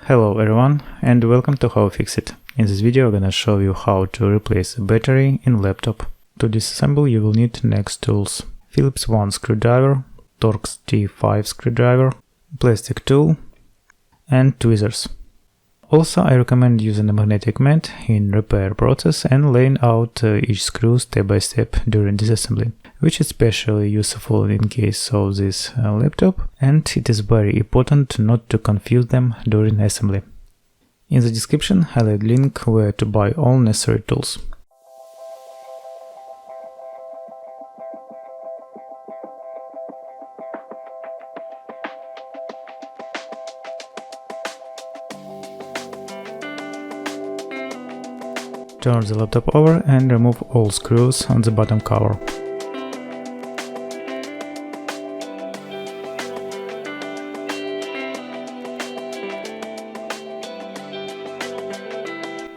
Hello everyone and welcome to How Fix It. In this video I'm gonna show you how to replace a battery in laptop. To disassemble you will need next tools: Phillips 1 screwdriver, Torx T5 screwdriver, plastic tool and tweezers. Also I recommend using a magnetic mat in repair process and laying out each screw step by step during disassembly, which is especially useful in case of this laptop, and it is very important not to confuse them during assembly. In the description I'll add link where to buy all necessary tools. Turn the laptop over and remove all screws on the bottom cover.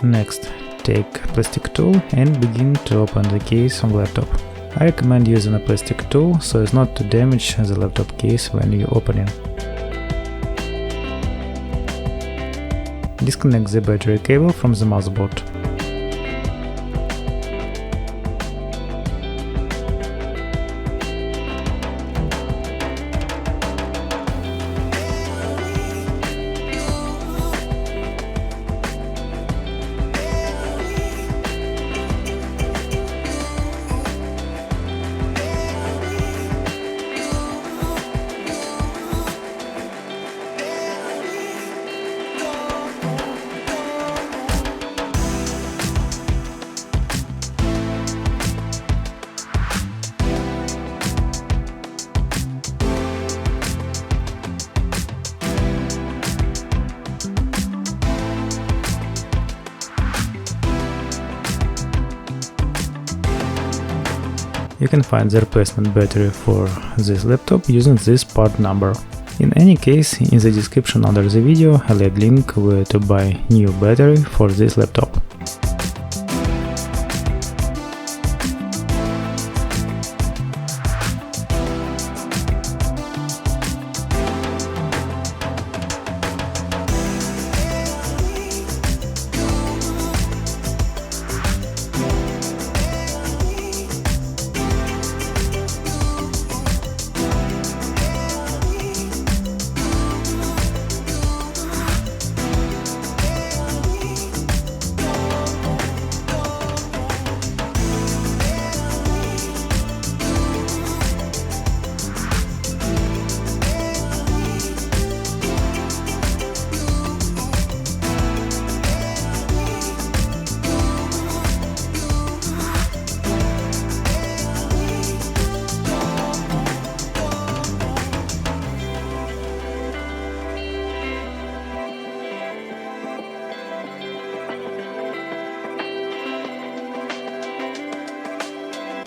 Next, take plastic tool and begin to open the case of laptop. I recommend using a plastic tool so as not to damage the laptop case when you open it. Disconnect the battery cable from the motherboard. You can find the replacement battery for this laptop using this part number. In any case, in the description under the video I'll add link where to buy new battery for this laptop.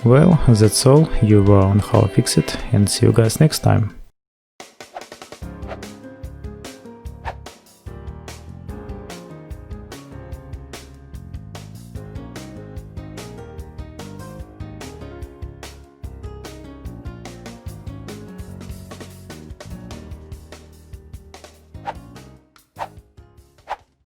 Well, that's all. You were on How Fix It, and see you guys next time.